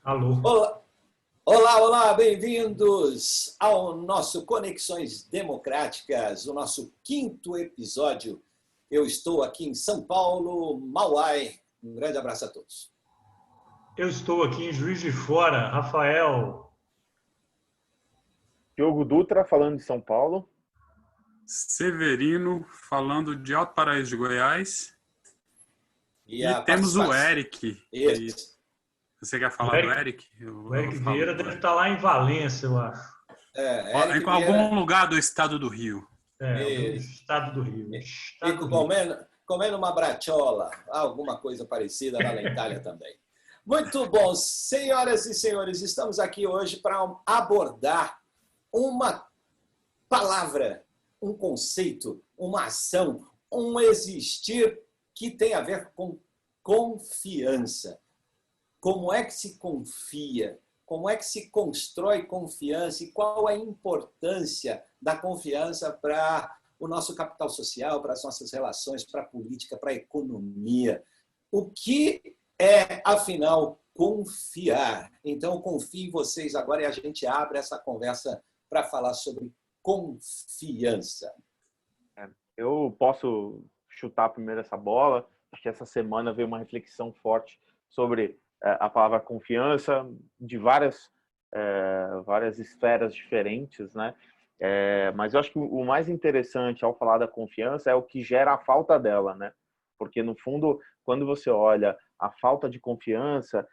Alô. Olá, olá, olá, bem-vindos ao nosso Conexões Democráticas, o nosso quinto episódio. Eu estou aqui em São Paulo, Mauai. Um grande abraço a todos. Eu estou aqui em Juiz de Fora, Rafael. Diogo Dutra falando de São Paulo. Severino falando de Alto Paraíso de Goiás. E temos o Eric. Você quer falar do Eric? O Eric Vieira deve estar lá em Valência, eu acho. Em algum lugar do estado do Rio. Estado do Rio. Fico comendo uma bratiola, alguma coisa parecida lá na Itália também. Muito bom, senhoras e senhores, estamos aqui hoje para abordar uma palavra, um conceito, uma ação, um existir que tem a ver com confiança. Como é que se confia? Como é que se constrói confiança e qual a importância da confiança para o nosso capital social, para as nossas relações, para a política, para a economia? O que é, afinal, confiar? Então, confio em vocês agora e a gente abre essa conversa para falar sobre confiança. Eu posso chutar primeiro essa bola. Acho que essa semana veio uma reflexão forte sobre a palavra confiança de várias esferas diferentes, né? Mas eu acho que o mais interessante ao falar da confiança é o que gera a falta dela, né? Porque, no fundo, quando você olha a falta de confiança,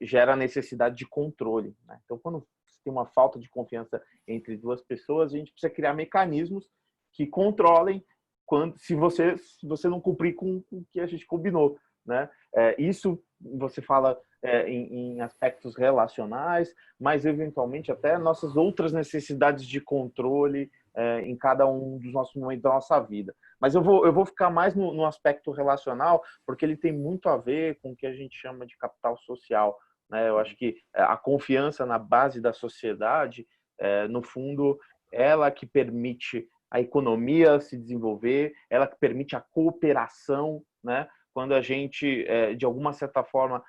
gera a necessidade de controle, né? Então, quando tem uma falta de confiança entre duas pessoas, a gente precisa criar mecanismos que controlem se você não cumprir com o que a gente combinou, né? Isso você fala em aspectos relacionais, mas eventualmente até nossas outras necessidades de controle em cada um dos nossos momentos da nossa vida. Mas eu vou ficar mais no aspecto relacional, porque ele tem muito a ver com o que a gente chama de capital social, né? Eu acho que a confiança na base da sociedade, no fundo, ela que permite a economia se desenvolver, ela que permite a cooperação, né? Quando a gente, de alguma certa forma,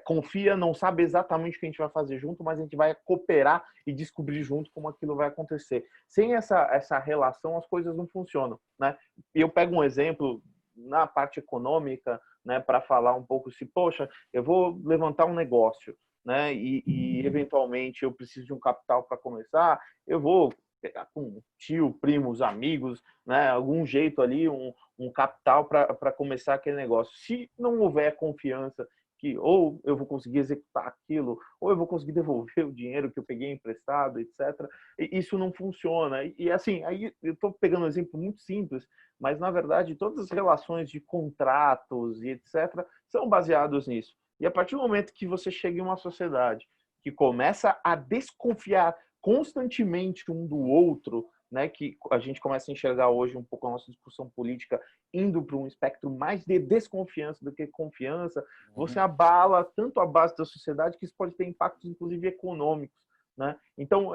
confia, não sabe exatamente o que a gente vai fazer junto, mas a gente vai cooperar e descobrir junto como aquilo vai acontecer. Sem essa relação, as coisas não funcionam, né? E eu pego um exemplo na parte econômica, né, para falar um pouco se, poxa, eu vou levantar um negócio, né, e eventualmente eu preciso de um capital para começar, eu vou pegar com tio, primos, amigos, né, algum jeito ali, um capital para começar aquele negócio. Se não houver confiança que ou eu vou conseguir executar aquilo, ou eu vou conseguir devolver o dinheiro que eu peguei emprestado, etc. E isso não funciona. E assim, aí eu estou pegando um exemplo muito simples, mas na verdade todas as relações de contratos e etc. são baseados nisso. E a partir do momento que você chega em uma sociedade que começa a desconfiar constantemente um do outro, né, que a gente começa a enxergar hoje um pouco a nossa discussão política indo para um espectro mais de desconfiança do que confiança, você abala tanto a base da sociedade que isso pode ter impactos, inclusive, econômicos, né? Então,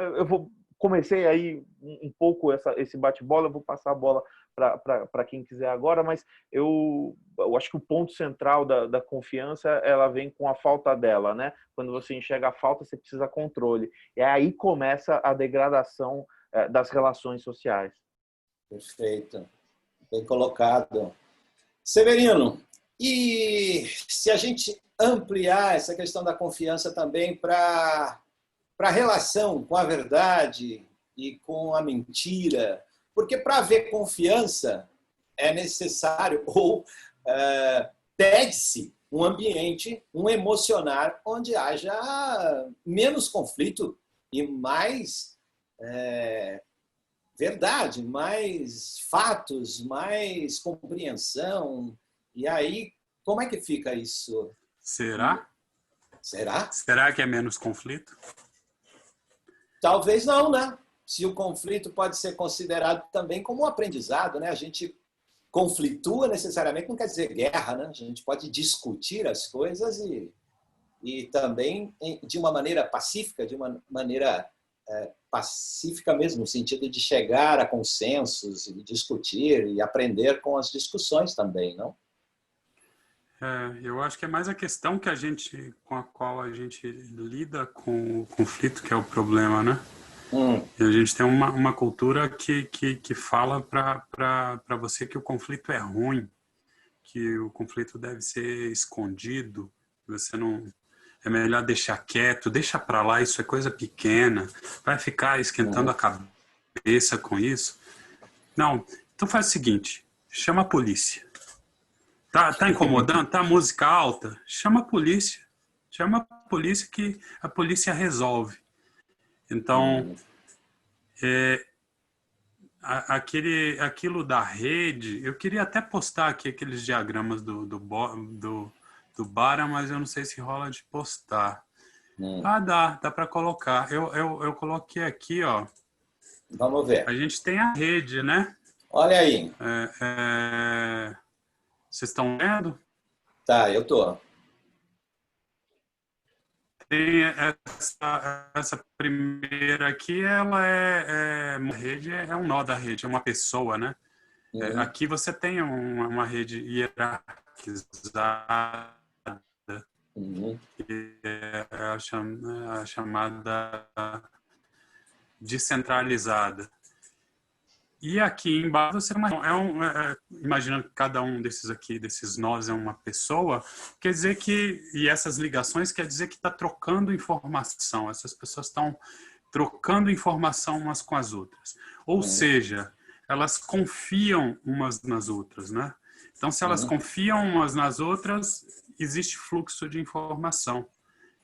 comecei aí um pouco esse bate-bola, eu vou passar a bola para quem quiser agora, mas eu acho que o ponto central da confiança, ela vem com a falta dela, né? Quando você enxerga a falta, você precisa de controle. E aí começa a degradação das relações sociais. Perfeito. Bem colocado. Severino, e se a gente ampliar essa questão da confiança também para a relação com a verdade e com a mentira? Porque para haver confiança é necessário ou pede-se um ambiente, um emocionar onde haja menos conflito e mais verdade, mais fatos, mais compreensão. E aí, como é que fica isso? Será? Será? Será que é menos conflito? Talvez não, né? Se o conflito pode ser considerado também como um aprendizado, né? A gente conflitua necessariamente, não quer dizer guerra, né? A gente pode discutir as coisas e também de uma maneira pacífica, de uma maneira pacífica mesmo, no sentido de chegar a consensos e discutir e aprender com as discussões também, não? Eu acho que é mais a questão com a qual a gente lida com o conflito que é o problema, né? E a gente tem uma cultura que fala para você que o conflito é ruim, que o conflito deve ser escondido, você não... É melhor deixar quieto, deixa para lá, isso é coisa pequena, vai ficar esquentando a cabeça com isso. Não, então faz o seguinte, chama a polícia. Tá incomodando? Tá a música alta? Chama a polícia. Chama a polícia que a polícia resolve. Então, aquilo da rede, eu queria até postar aqui aqueles diagramas do Bara, mas eu não sei se rola de postar. Dá para colocar. Eu coloquei aqui, ó. Vamos ver. A gente tem a rede, né? Olha aí. Vocês estão vendo? Tá, eu tô. Tem essa primeira aqui, ela uma rede, é um nó da rede, é uma pessoa, né? Aqui você tem uma rede hierarquizada, que é a chamada descentralizada. E aqui embaixo você imaginando que cada um desses nós é uma pessoa, quer dizer e essas ligações quer dizer que está trocando informação, essas pessoas estão trocando informação umas com as outras. Ou seja, elas confiam umas nas outras, né? Então, se elas confiam umas nas outras, existe fluxo de informação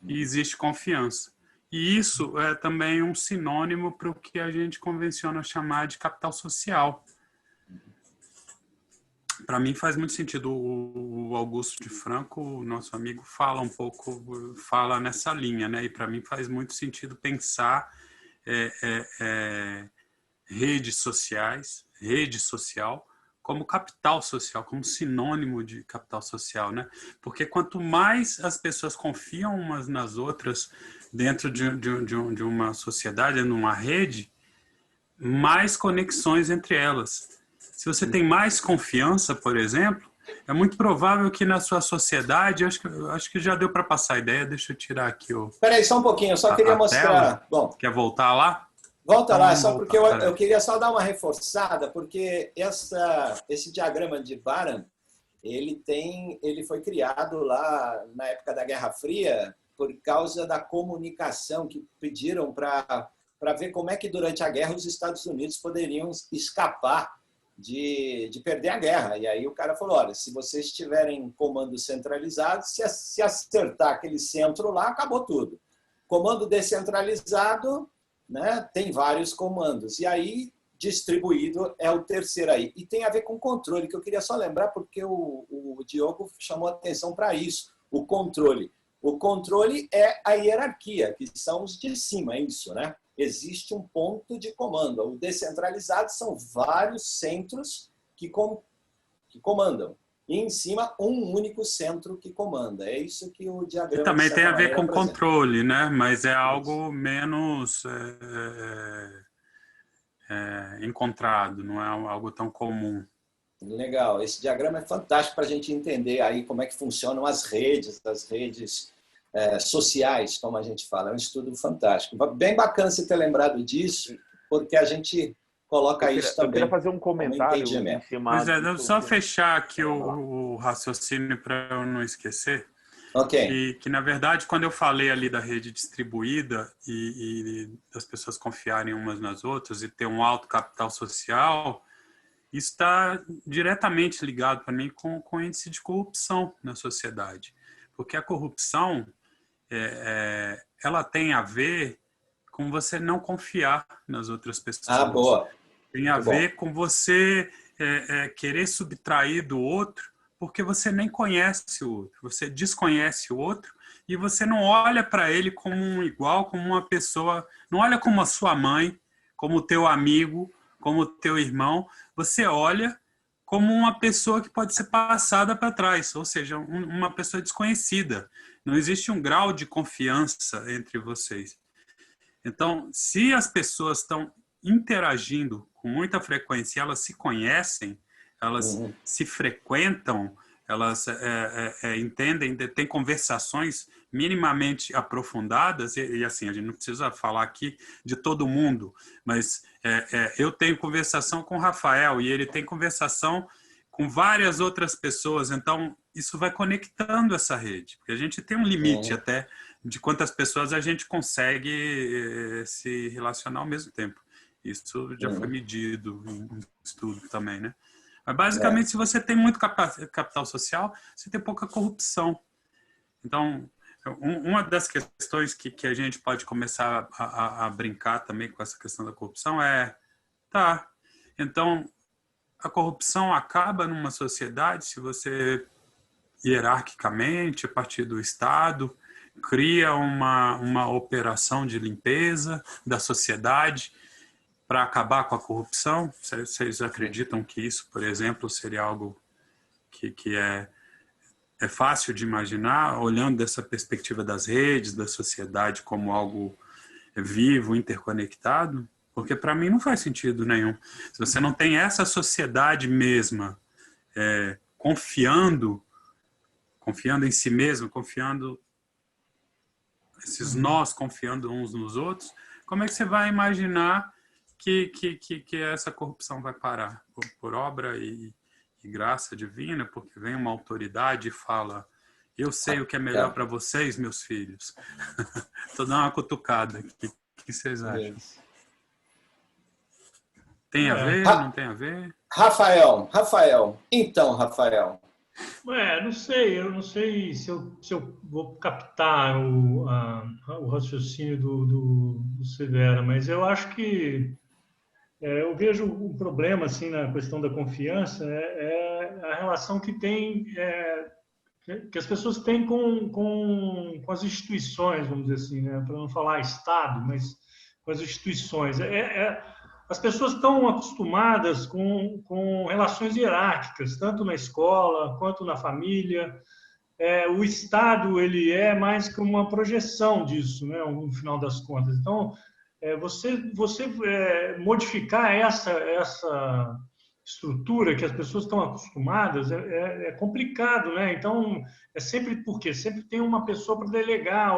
e existe confiança. E isso é também um sinônimo para o que a gente convenciona chamar de capital social. Para mim faz muito sentido. O Augusto de Franco, o nosso amigo, fala nessa linha, né? E para mim faz muito sentido pensar redes sociais, rede social, como capital social, como sinônimo de capital social, né? Porque quanto mais as pessoas confiam umas nas outras dentro de uma sociedade, numa rede, mais conexões entre elas. Se você tem mais confiança, por exemplo, é muito provável que na sua sociedade, acho que já deu para passar a ideia, deixa eu tirar aqui o... Espera aí só um pouquinho, eu só queria mostrar... Tela. Bom, quer voltar lá? Volta lá, só porque eu queria só dar uma reforçada, porque esse diagrama de Bara, ele foi criado lá na época da Guerra Fria por causa da comunicação que pediram para ver como é que durante a guerra os Estados Unidos poderiam escapar de perder a guerra. E aí o cara falou, olha, se vocês tiverem comando centralizado, se acertar aquele centro lá, acabou tudo. Comando descentralizado... né? Tem vários comandos. E aí, distribuído é o terceiro aí. E tem a ver com controle, que eu queria só lembrar, porque o Diogo chamou atenção para isso. O controle. O controle é a hierarquia, que são os de cima, é isso, né? Existe um ponto de comando. O descentralizado são vários centros que comandam. E em cima, um único centro que comanda. É isso que o diagrama... E também tem a ver com controle, né? Mas é algo menos encontrado, não é algo tão comum. Legal. Esse diagrama é fantástico para a gente entender aí como é que funcionam as redes sociais, como a gente fala. É um estudo fantástico. Bem bacana você ter lembrado disso, porque a gente... coloca isso também. Eu queria fazer um comentário em cima. Pois é, só fechar aqui o raciocínio para eu não esquecer. Ok. E que, na verdade, quando eu falei ali da rede distribuída e das pessoas confiarem umas nas outras e ter um alto capital social, isso está diretamente ligado para mim com o índice de corrupção na sociedade. Porque a corrupção, ela tem a ver com você não confiar nas outras pessoas. Ah, boa. Tem a ver com você querer subtrair do outro porque você nem conhece o outro. Você desconhece o outro e você não olha para ele como um igual, como uma pessoa... Não olha como a sua mãe, como o teu amigo, como o teu irmão. Você olha como uma pessoa que pode ser passada para trás, ou seja, uma pessoa desconhecida. Não existe um grau de confiança entre vocês. Então, se as pessoas estão interagindo com muita frequência, elas se conhecem, elas se frequentam, elas entendem, têm conversações minimamente aprofundadas, e assim, a gente não precisa falar aqui de todo mundo, mas eu tenho conversação com o Rafael e ele tem conversação com várias outras pessoas, então isso vai conectando essa rede, porque a gente tem um limite até de quantas pessoas a gente consegue se relacionar ao mesmo tempo. Isso já foi medido em estudo também, né? Mas basicamente, se você tem muito capital social, você tem pouca corrupção. Então, uma das questões que a gente pode começar a brincar também com essa questão da corrupção tá, então a corrupção acaba numa sociedade se você, hierarquicamente, a partir do Estado, cria uma operação de limpeza da sociedade para acabar com a corrupção. Vocês acreditam que isso, por exemplo, seria algo que é fácil de imaginar, olhando dessa perspectiva das redes, da sociedade como algo vivo, interconectado? Porque para mim não faz sentido nenhum. Se você não tem essa sociedade mesma confiando em si mesmo, confiando esses nós, confiando uns nos outros, como é que você vai imaginar que essa corrupção vai parar? Por obra e graça divina, porque vem uma autoridade e fala: eu sei o que é melhor para vocês, meus filhos. Estou dando uma cutucada. O que vocês acham? Tem a ver? Não tem a ver? Rafael. Então, Rafael. Eu não sei se eu vou captar o raciocínio do Severa, mas eu acho que eu vejo um problema assim na questão da confiança, a relação que as pessoas têm com as instituições, vamos dizer assim, né? Para não falar Estado, mas com as instituições. As pessoas estão acostumadas com relações hierárquicas, tanto na escola quanto na família. O Estado ele é mais que uma projeção disso, né? No final das contas. Então, você modificar essa estrutura que as pessoas estão acostumadas é complicado, né? Então, porque sempre tem uma pessoa para delegar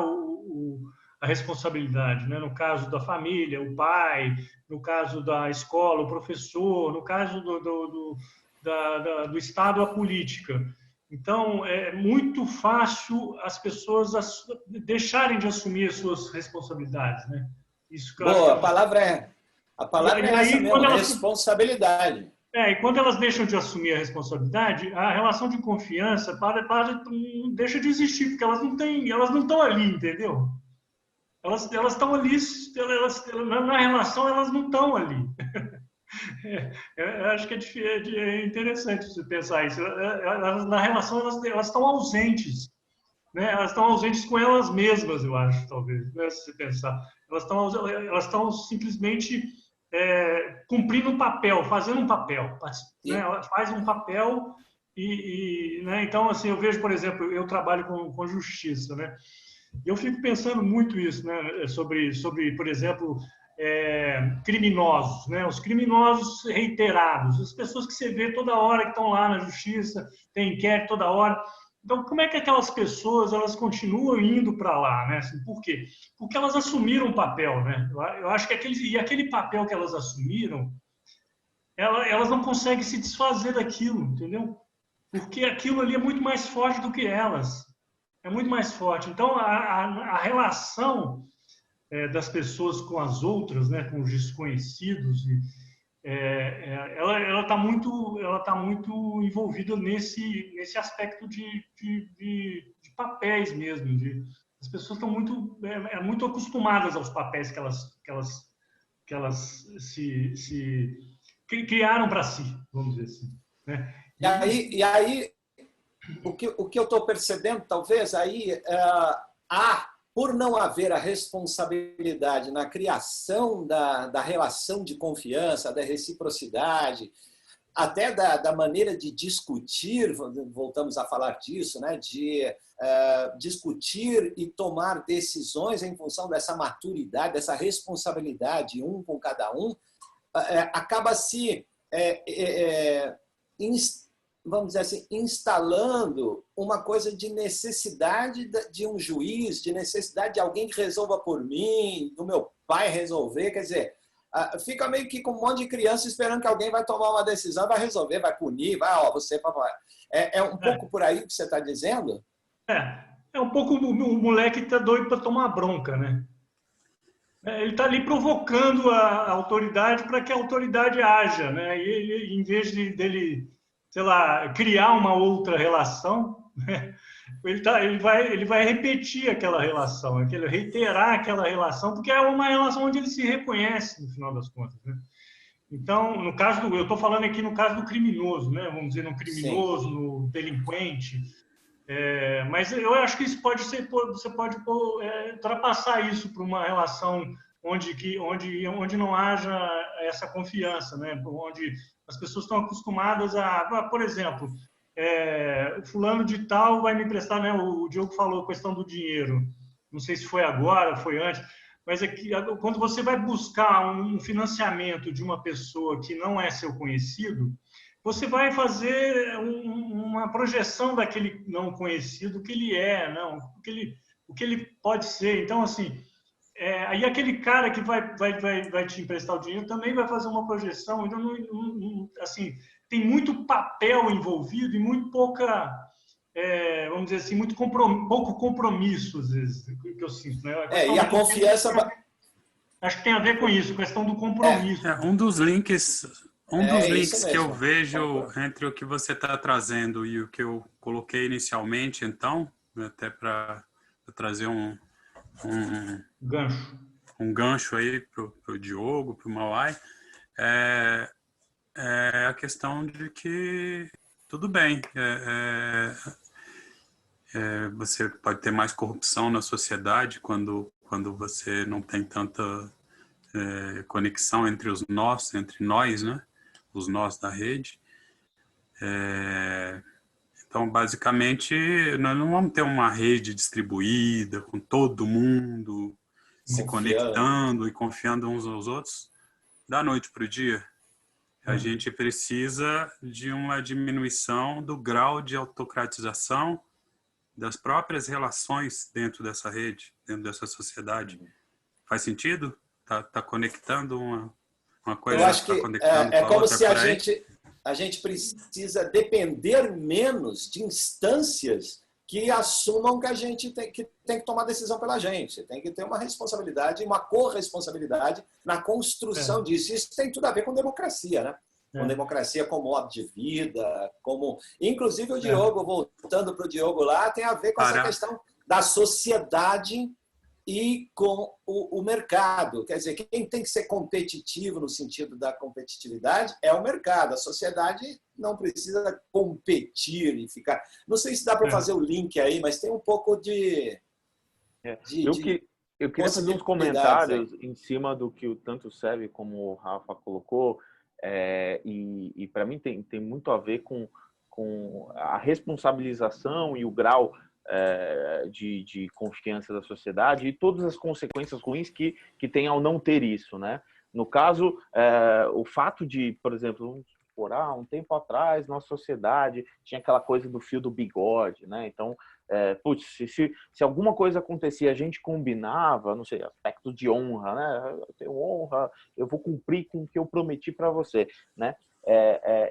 a responsabilidade, né? No caso da família, o pai; no caso da escola, o professor; no caso do Estado, a política. Então, é muito fácil as pessoas deixarem de assumir as suas responsabilidades, né? Isso que Boa, a palavra é essa mesmo, responsabilidade. E quando elas deixam de assumir a responsabilidade, a relação de confiança deixa de existir, porque elas não estão ali, entendeu? Elas estão ali, na relação elas não estão ali. Eu acho que é interessante você pensar isso. Na relação elas estão ausentes, né? Elas estão ausentes com elas mesmas, eu acho, talvez, né? Se você pensar. Elas estão simplesmente cumprindo um papel, fazendo um papel, né? Ela faz um papel né? Então, assim, eu vejo, por exemplo, eu trabalho com justiça, né? Eu fico pensando muito isso, né? Sobre, por exemplo, criminosos, né? Os criminosos reiterados, as pessoas que você vê toda hora que estão lá na justiça, tem inquérito toda hora. Então, como é que aquelas pessoas elas continuam indo para lá, né? Assim, por quê? Porque elas assumiram um papel, né? Eu acho que aquele papel que elas assumiram, elas não conseguem se desfazer daquilo, entendeu? Porque aquilo ali é muito mais forte do que elas. É muito mais forte. Então, a relação das pessoas com as outras, né, com os desconhecidos, ela está muito envolvida nesse aspecto de papéis mesmo. As pessoas estão muito acostumadas aos papéis que elas se criaram para si, vamos dizer assim, né? E aí o que eu estou percebendo, talvez, aí, por não haver a responsabilidade na criação da relação de confiança, da reciprocidade, até da maneira de discutir, voltamos a falar disso, né? De discutir e tomar decisões em função dessa maturidade, dessa responsabilidade, um com cada um, acaba se vamos dizer assim, instalando uma coisa de necessidade de um juiz, de necessidade de alguém que resolva por mim, do meu pai resolver. Quer dizer, fica meio que com um monte de criança esperando que alguém vai tomar uma decisão, vai resolver, vai punir, vai, ó, você, papai. É um pouco por aí que você está dizendo? É um pouco o moleque que tá doido para tomar bronca, né? Ele está ali provocando a autoridade para que a autoridade haja, né? E ele, em vez dele, sei lá, criar uma outra relação, né? Ele vai repetir aquela relação, reiterar aquela relação, porque é uma relação onde ele se reconhece, no final das contas, né? Então, no caso eu estou falando aqui no caso do criminoso, né? Vamos dizer, no criminoso, Sim. no delinquente. Mas eu acho que isso pode ser, você pode ultrapassar isso para uma relação onde não haja essa confiança, né? Onde as pessoas estão acostumadas por exemplo, o fulano de tal vai me emprestar, né? O Diogo falou a questão do dinheiro. Não sei se foi agora, foi antes, mas quando você vai buscar um financiamento de uma pessoa que não é seu conhecido, você vai fazer uma projeção daquele não conhecido, o que ele é, não, o que ele pode ser. Então, assim, aí aquele cara que vai te emprestar o dinheiro também vai fazer uma projeção. Então, assim, tem muito papel envolvido e muito pouca, vamos dizer assim, pouco compromisso, às vezes, que eu sinto. Né? E a confiança... Acho que tem a ver com isso, questão do compromisso. Um dos links que eu vejo Concordo. entre o que você está trazendo e o que eu coloquei inicialmente, então, até para trazer um gancho aí para o Diogo, para o Mauai, é a questão de que tudo bem, você pode ter mais corrupção na sociedade quando você não tem tanta conexão entre nós, né? Os nós da rede. Então, basicamente, nós não vamos ter uma rede distribuída com todo mundo se conectando e confiando uns aos outros da noite para o dia. A gente precisa de uma diminuição do grau de autocratização das próprias relações dentro dessa rede, dentro dessa sociedade. Faz sentido? Tá conectando uma coisa? Eu acho que é como se a gente precisa depender menos de instâncias que assumam que a gente tem que tomar decisão pela gente. Tem que ter uma responsabilidade, uma corresponsabilidade na construção disso. Isso tem tudo a ver com democracia, né? Com democracia como modo de vida, como... Inclusive o Diogo, voltando para o Diogo lá, tem a ver com essa questão da sociedade e com o mercado. Quer dizer, quem tem que ser competitivo no sentido da competitividade é o mercado. A sociedade não precisa competir e ficar... Não sei se dá para fazer o link aí, mas tem um pouco de... Eu queria fazer uns comentários em cima do que tanto o Sérgio como o Rafa colocou, e para mim tem muito a ver com a responsabilização e o grau de confiança da sociedade e todas as consequências ruins que tem ao não ter isso, né? No caso, o fato de, por exemplo, um tempo atrás, nossa sociedade tinha aquela coisa do fio do bigode, né? Então, se alguma coisa acontecia, a gente combinava, não sei, aspecto de honra, né? Eu tenho honra, eu vou cumprir com o que eu prometi para você, né?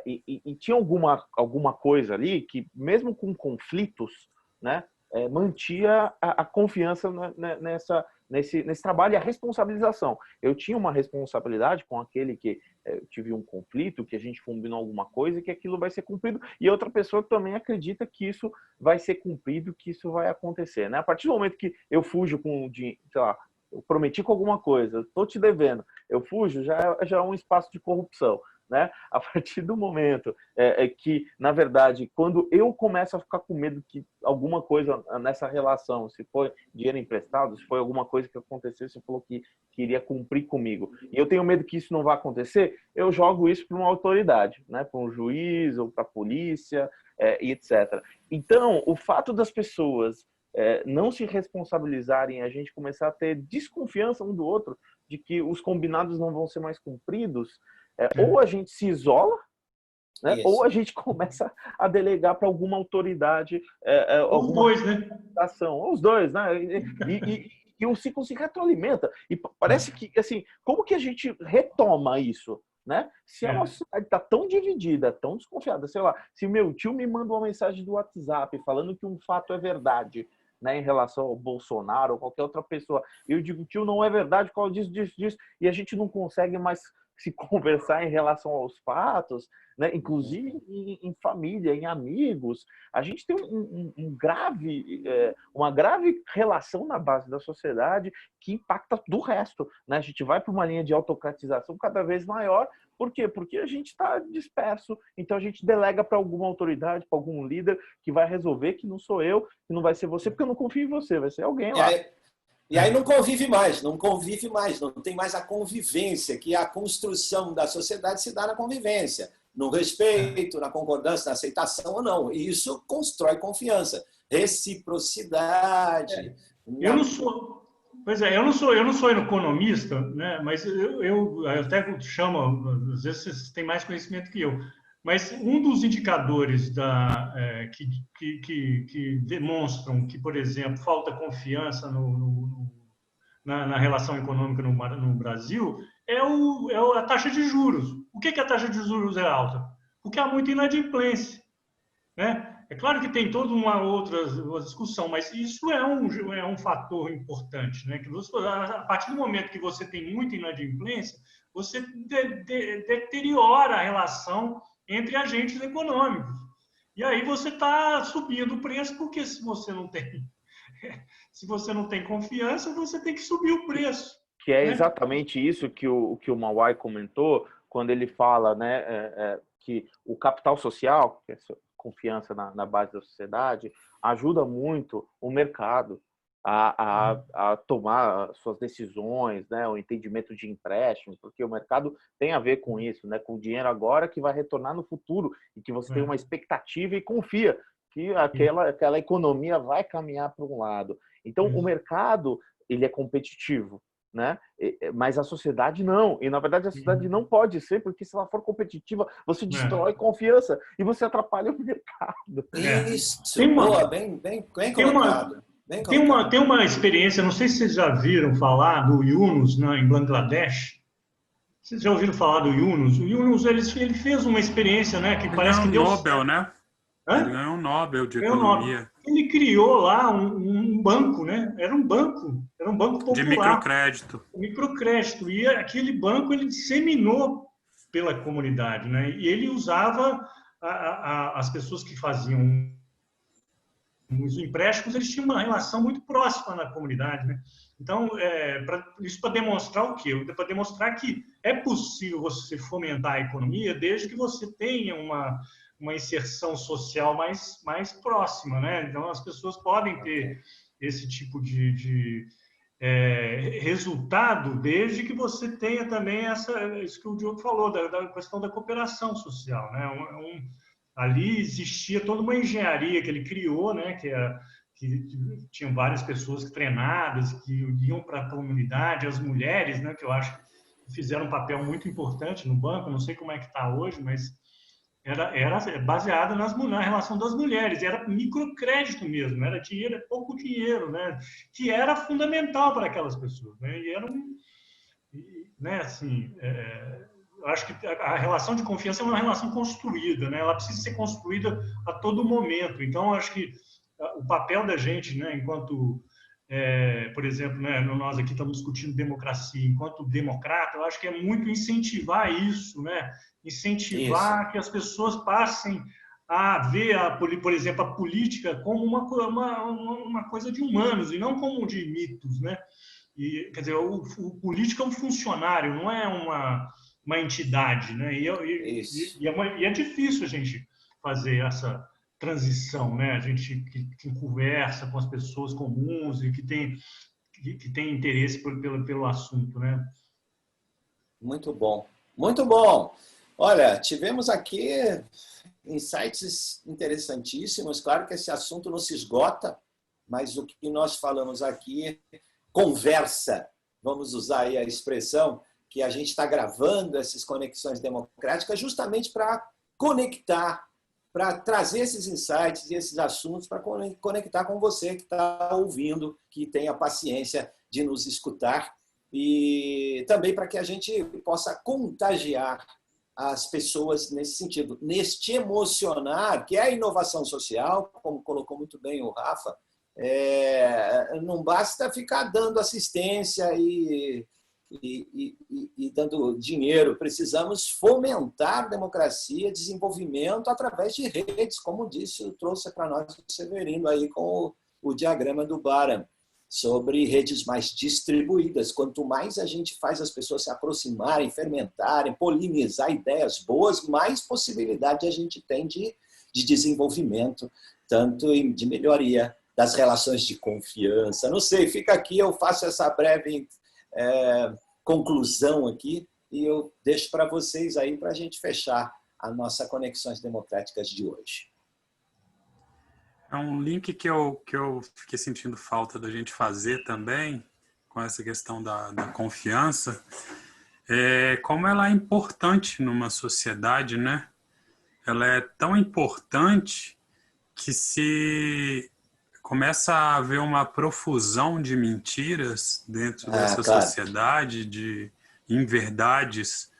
E tinha alguma coisa ali que, mesmo com conflitos, né, mantia a confiança nesse trabalho e a responsabilização. Eu tinha uma responsabilidade com aquele que eu tive um conflito, que a gente combinou alguma coisa e que aquilo vai ser cumprido, e outra pessoa também acredita que isso vai ser cumprido, que isso vai acontecer, né? A partir do momento que eu fujo com dinheiro, sei lá, eu prometi com alguma coisa, estou te devendo, eu fujo, já é um espaço de corrupção. Né? A partir do momento que, na verdade, quando eu começo a ficar com medo que alguma coisa nessa relação, se foi dinheiro emprestado, se foi alguma coisa que aconteceu, você falou que iria cumprir comigo, e eu tenho medo que isso não vá acontecer, eu jogo isso para uma autoridade, né? Para um juiz ou para a polícia, e etc. Então, o fato das pessoas não se responsabilizarem, a gente começar a ter desconfiança um do outro, de que os combinados não vão ser mais cumpridos, ou a gente se isola, né? Ou a gente começa a delegar para alguma autoridade, Os dois, né? ação, os dois, né? E o ciclo se retroalimenta. E parece que, assim, como que a gente retoma isso? Né? Se a nossa sociedade está tão dividida, tão desconfiada, sei lá, se meu tio me manda uma mensagem do WhatsApp falando que um fato é verdade, né, em relação ao Bolsonaro ou qualquer outra pessoa, eu digo, tio, não é verdade, qual disso, e a gente não consegue mais se conversar em relação aos fatos, né? Inclusive em família, em amigos, a gente tem uma grave relação na base da sociedade que impacta do resto, né? A gente vai para uma linha de autocratização cada vez maior. Por quê? Porque a gente está disperso, então a gente delega para alguma autoridade, para algum líder que vai resolver, que não sou eu, que não vai ser você, porque eu não confio em você, vai ser alguém lá. E aí não convive mais, não tem mais a convivência, que a construção da sociedade se dá na convivência, no respeito, na concordância, na aceitação ou não. E isso constrói confiança, reciprocidade. Eu não sou, pois é, eu não sou economista, né? Mas eu até chamo, às vezes vocês têm mais conhecimento que eu. Mas um dos indicadores que demonstram que, por exemplo, falta confiança na relação econômica no Brasil é a taxa de juros. Por que a taxa de juros é alta? Porque há muita inadimplência, né? É claro que tem toda uma outra discussão, mas isso é um fator importante, né? Que a partir do momento que você tem muita inadimplência, você deteriora a relação entre agentes econômicos. E aí você está subindo o preço, porque se você não tem confiança, você tem que subir o preço. Que é exatamente isso que o Mauai comentou quando ele fala, né, que o capital social, que é a confiança na base da sociedade, ajuda muito o mercado a tomar suas decisões, né, o entendimento de empréstimo, porque o mercado tem a ver com isso, né, com o dinheiro agora que vai retornar no futuro e que você tem uma expectativa e confia que aquela economia vai caminhar para um lado. Então, o mercado, ele é competitivo, né? Mas a sociedade não. E, na verdade, a sociedade não pode ser, porque se ela for competitiva, você destrói confiança e você atrapalha o mercado. Isso, bem colocado. Tem uma experiência, não sei se vocês já viram falar do Yunus, né, em Bangladesh. Vocês já ouviram falar do Yunus? O Yunus ele fez uma experiência, né, que parece que deu Nobel, né? Ele ganhou um Nobel de economia. Ele criou lá um banco, né? Era um banco popular. De microcrédito. Microcrédito. E aquele banco ele disseminou pela comunidade, né? E ele usava as pessoas que faziam os empréstimos, eles tinham uma relação muito próxima na comunidade, né? Então, isso para demonstrar o quê? Para demonstrar que é possível você fomentar a economia desde que você tenha uma inserção social mais próxima, né? Então, as pessoas podem ter esse tipo de resultado desde que você tenha também isso que o Diogo falou, da questão da cooperação social, né? Ali existia toda uma engenharia que ele criou, né? Que tinham várias pessoas treinadas que iam para a comunidade, as mulheres, né? Que eu acho que fizeram um papel muito importante no banco. Não sei como é que está hoje, mas era baseada na relação das mulheres. Era microcrédito mesmo, era dinheiro, pouco dinheiro, né? Que era fundamental para aquelas pessoas, né? E era né? Assim. Eu acho que a relação de confiança é uma relação construída, né? Ela precisa ser construída a todo momento. Então, acho que o papel da gente, né, enquanto, por exemplo, né, nós aqui estamos discutindo democracia, enquanto democrata, eu acho que é muito incentivar isso, né? Incentivar que as pessoas passem a ver, por exemplo, a política como uma coisa de humanos e não como de mitos, né? E, quer dizer, o político é um funcionário, não é uma entidade, né? E é difícil a gente fazer essa transição, né? A gente que conversa com as pessoas comuns e que tem interesse pelo assunto, né? Muito bom, muito bom. Olha, tivemos aqui insights interessantíssimos. Claro que esse assunto não se esgota, mas o que nós falamos aqui conversa. Vamos usar aí a expressão que a gente está gravando essas conexões democráticas justamente para conectar, para trazer esses insights e esses assuntos para conectar com você que está ouvindo, que tem a paciência de nos escutar e também para que a gente possa contagiar as pessoas nesse sentido, neste emocionar, que é a inovação social, como colocou muito bem o Rafa. Não basta ficar dando assistência e dando dinheiro. Precisamos fomentar democracia, desenvolvimento através de redes, como disse, trouxe para nós o Severino aí com o diagrama do Baran, sobre redes mais distribuídas. Quanto mais a gente faz as pessoas se aproximarem, fermentarem, polinizar ideias boas, mais possibilidade a gente tem de desenvolvimento, tanto de melhoria das relações de confiança. Não sei, fica aqui, eu faço essa breve conclusão aqui e eu deixo para vocês aí para a gente fechar a nossa Conexões Democráticas de hoje. É um link que eu fiquei sentindo falta da gente fazer também, com essa questão da confiança, como ela é importante numa sociedade, né? Ela é tão importante que se começa a haver uma profusão de mentiras dentro dessa sociedade, de inverdades,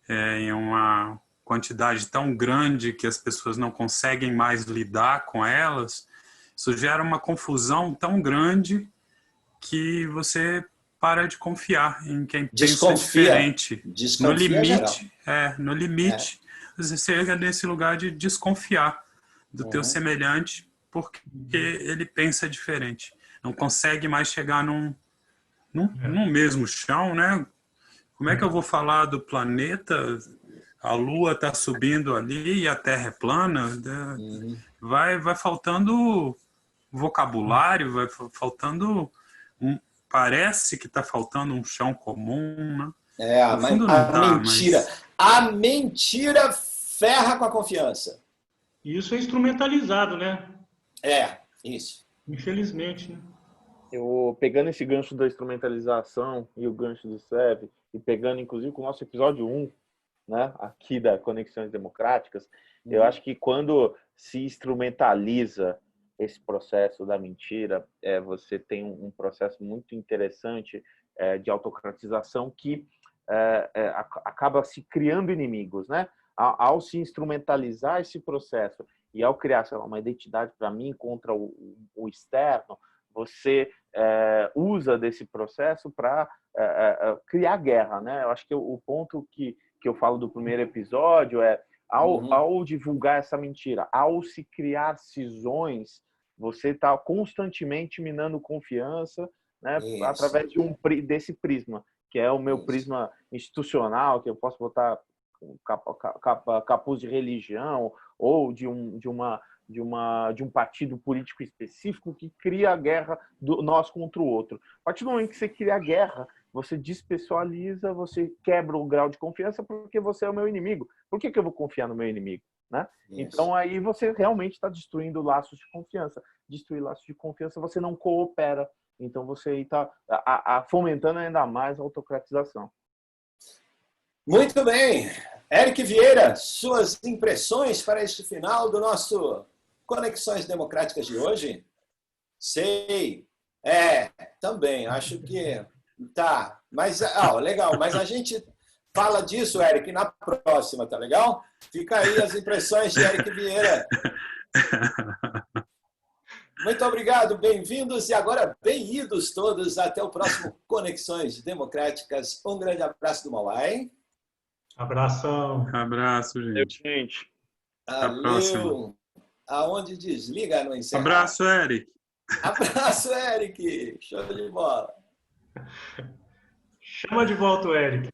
em uma quantidade tão grande que as pessoas não conseguem mais lidar com elas, isso gera uma confusão tão grande que você para de confiar em quem pensa diferente. No limite, você chega nesse lugar de desconfiar do teu semelhante porque ele pensa diferente. Não consegue mais chegar num mesmo chão, né? Como é que eu vou falar do planeta? A Lua está subindo ali e a Terra é plana. Vai faltando vocabulário, vai faltando... parece que está faltando um chão comum, né? A mentira ferra com a confiança. Isso é instrumentalizado, né? Isso. Infelizmente, né? Eu, pegando esse gancho da instrumentalização e o gancho do SEV, e pegando inclusive com o nosso episódio 1, né, aqui da Conexões Democráticas, eu acho que quando se instrumentaliza esse processo da mentira, você tem um processo muito interessante de autocratização que acaba se criando inimigos, né? Ao se instrumentalizar esse processo e ao criar, sei lá, uma identidade para mim contra o externo, você usa desse processo para criar guerra, né? Eu acho que o ponto que eu falo do primeiro episódio ao divulgar essa mentira, ao se criar cisões, você está constantemente minando confiança, né? Através desse prisma, que é o meu prisma institucional, que eu posso botar capuz de religião ou de um partido político específico que cria a guerra do nós contra o outro. A partir do momento que você cria a guerra, você despessoaliza, você quebra o grau de confiança porque você é o meu inimigo. Por que eu vou confiar no meu inimigo? Né? Então, aí você realmente está destruindo laços de confiança. Destruir laços de confiança, você não coopera. Então, você está fomentando ainda mais a autocratização. Muito bem. Eric Vieira, suas impressões para este final do nosso Conexões Democráticas de hoje? Sei. Também. Acho que tá. Mas, legal. Mas a gente fala disso, Eric, na próxima, tá legal? Fica aí as impressões de Eric Vieira. Muito obrigado, bem-vindos e agora bem-idos todos. Até o próximo Conexões Democráticas. Um grande abraço do Mauá. Abração. Abraço, gente. Até a próxima. Aonde desliga no encerrar. Abraço, Eric. Abraço, Eric. Show de bola. Chama de volta o Eric.